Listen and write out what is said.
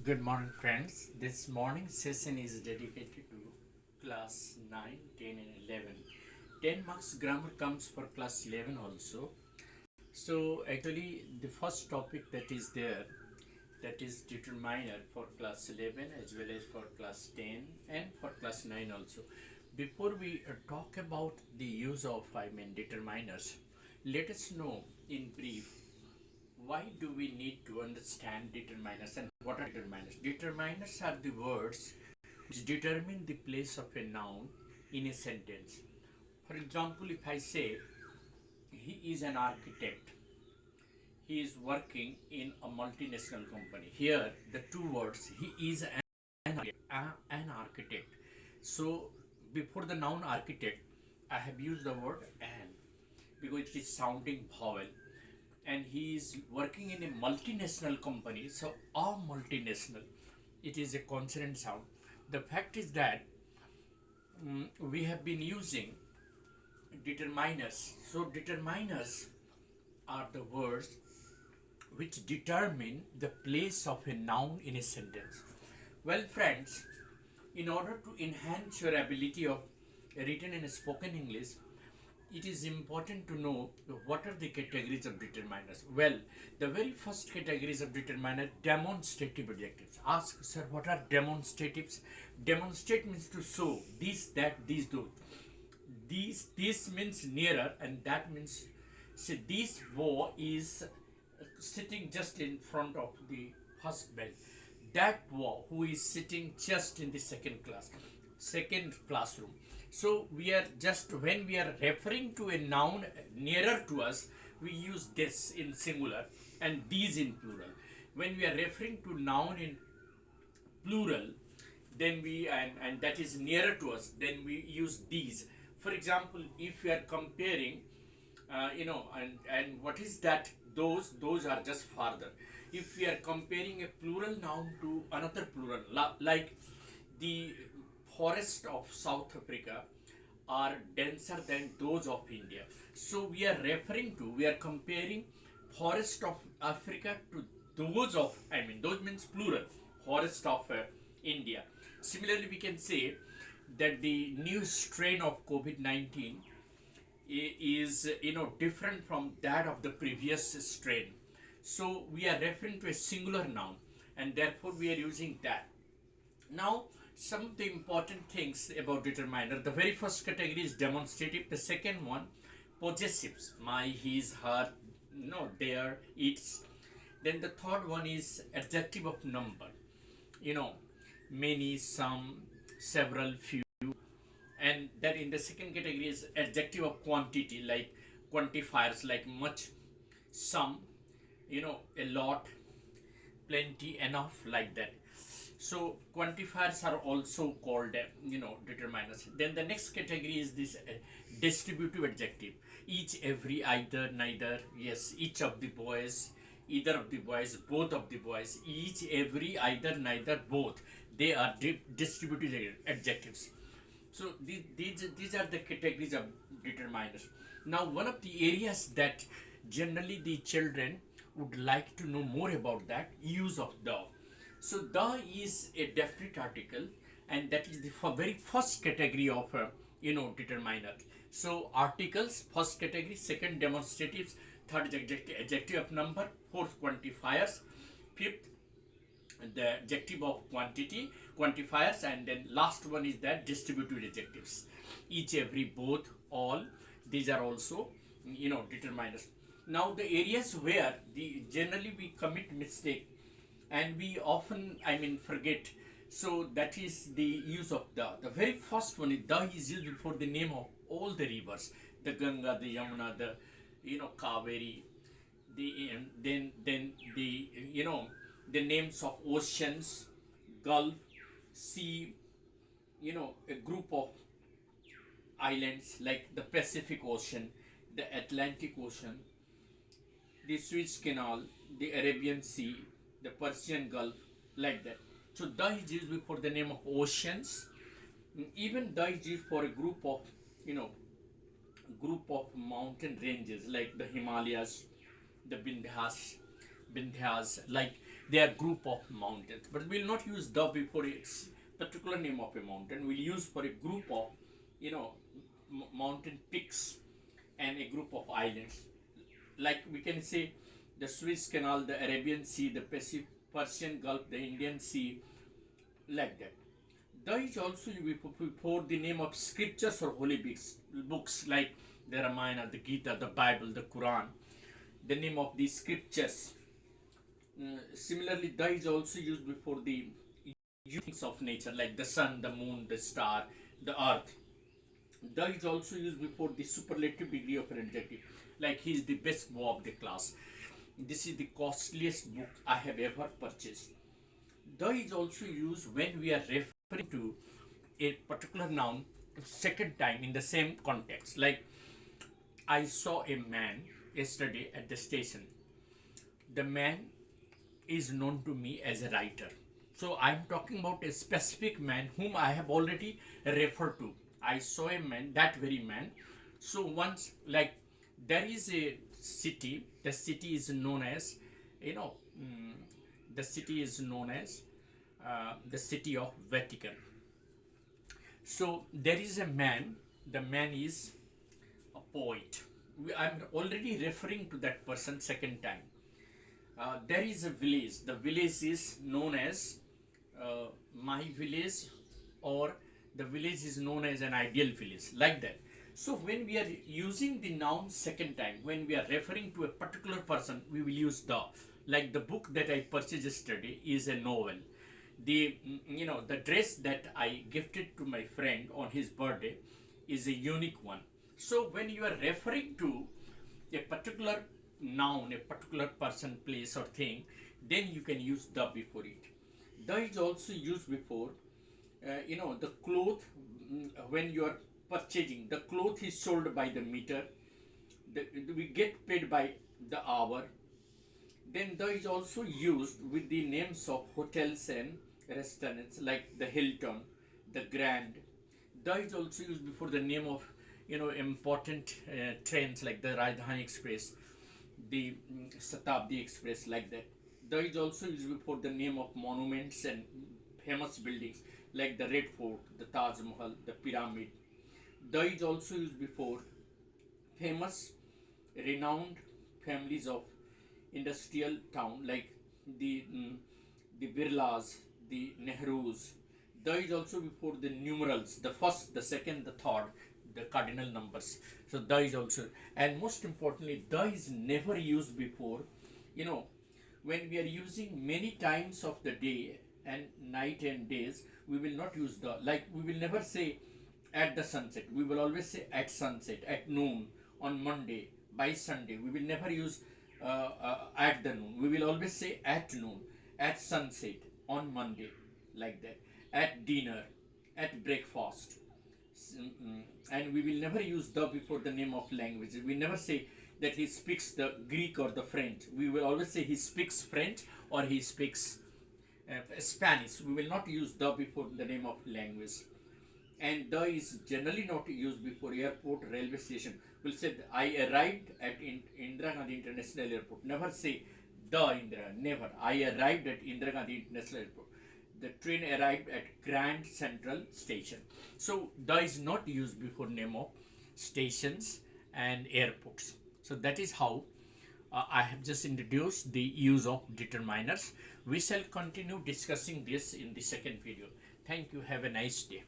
Good morning, friends. This morning session is dedicated to class 9, 10, and 11. 10 marks grammar comes for class 11 also. So, actually, the first topic that is there, that is determiner for class 11 as well as for class 10 and for class 9 also. Before we talk about the use of, determiners, let us know in brief why do we need to understand determiners and what are determiners? Determiners are the words which determine the place of a noun in a sentence. For example, if I say he is an architect, he is working in a multinational company. Here, the two words he is an architect. So, before the noun architect, I have used the word an because it is sounding vowel, and he is working in a multinational company. So a multinational, it is a consonant sound. The fact is that we have been using determiners. So determiners are the words which determine the place of a noun in a sentence. Well, friends, in order to enhance your ability of written and spoken English, it is important to know what are the categories of determiners. Well, the very first categories of determiner, demonstrative adjectives. Ask, sir, what are demonstratives? Demonstrate means to show this, that, these, those. This means nearer, and that means, say, this boy is sitting just in front of the first bench. That boy who is sitting just in the second classroom. So we are just, when we are referring to a noun nearer to us, we use this in singular and these in plural. When we are referring to noun in plural, then we and that is nearer to us, then we use these. For example, if we are comparing, and what is that? Those are just farther. If we are comparing a plural noun to another plural, like the forest of South Africa are denser than those of India. So we are comparing forest of Africa to those of, those means plural, forest of India. Similarly, we can say that the new strain of COVID-19 is different from that of the previous strain. So we are referring to a singular noun, and therefore we are using that. Now, some of the important things about determiner. The very first category is demonstrative. The second one, possessives. My, his, her, no, their, its. Then the third one is adjective of number. You know, many, some, several, few. And then in the second category is adjective of quantity, like quantifiers, like much, some, a lot, plenty, enough, like that. So quantifiers are also called determiners. Then the next category is this distributive adjective: each, every, either, neither. Yes, each of the boys, either of the boys, both of the boys, each, every, either, neither, both. They are distributive adjectives. So these are the categories of determiners. Now, one of the areas that generally the children would like to know more about, that use of the. So the is a definite article, and that is the very first category of determiner. So articles, first category; second, demonstratives; third, adjective of number; fourth, quantifiers; fifth, the adjective of quantity, quantifiers, and then last one is that distributive adjectives: each, every, both, all. These are also determiners. Now, the areas where the generally we commit mistake and we often forget, so that is the use of the very first one is the is used before the name of all the rivers: the Ganga, the Yamuna, the Kaveri, the then the the names of oceans, gulf, sea, a group of islands like the Pacific Ocean, the Atlantic Ocean, the Suez Canal, the Arabian Sea, the Persian Gulf, like that. So the is used before the name of oceans. Even the is used for a you know, group of mountain ranges like the Himalayas, the Vindhyas, like They are group of mountains, but we'll not use the before a particular name of a mountain. We'll use for a group of, mountain peaks and a group of islands. Like we can say the Suez Canal, the Arabian Sea, the Pacific, Persian Gulf, the Indian Sea, like that. The is also before the name of scriptures or holy books like the Ramayana, the Gita, the Bible, the Quran, the name of the scriptures. Similarly, the is also used before the things of nature like the sun, the moon, the star, the earth. The is also used before the superlative degree of an adjective, like he is the best boy of the class. This is the costliest book I have ever purchased. The is also used when we are referring to a particular noun second time in the same context. Like, I saw a man yesterday at the station. The man is known to me as a writer. So I'm talking about a specific man whom I have already referred to. I saw a man, that very man. So once, like, there is a city. The city is known as, you know, mm, the city is known as the city of Vatican. So there is a man. The man is a poet. I'm already referring to that person second time. There is a village. The village is known as my village, or the village is known as an ideal village, like that. So when we are using the noun second time, when we are referring to a particular person, we will use the. Like the book that I purchased yesterday is a novel. The dress that I gifted to my friend on his birthday is a unique one. So when you are referring to a particular noun, a particular person, place, or thing, then you can use the before it. The is also used before, the cloth. When you are purchasing, the cloth is sold by the meter. We get paid by the hour. Then the is also used with the names of hotels and restaurants like the Hilton, the Grand. The is also used before the name of important trains like the Rajdhani Express, the Satabdi Express, like that. The is also used before the name of monuments and famous buildings like the Red Fort, the Taj Mahal, the Pyramid. The is also used before famous, renowned families of industrial town like the Birlas, the Nehrus. The is also before the numerals, the first, the second, the third, the cardinal numbers. So the is also, and most importantly, the is never used before, you know, when we are using many times of the day and night and days, we will not use the, like we will never say at the sunset. We will always say at sunset, at noon, on Monday, by Sunday. We will never use at the noon. We will always say at noon, at sunset, on Monday, like that, at dinner, at breakfast. And we will never use the before the name of language. We never say that he speaks the Greek or the French. We will always say he speaks French or he speaks Spanish. We will not use the before the name of language. And the is generally not used before airport, railway station. We'll say I arrived at Indira Gandhi International Airport. Never say the Indira. Never. I arrived at Indira Gandhi International Airport. The train arrived at Grand Central Station. So the is not used before name of stations and airports. So that is how I have just introduced the use of determiners. We shall continue discussing this in the second video. Thank you. Have a nice day.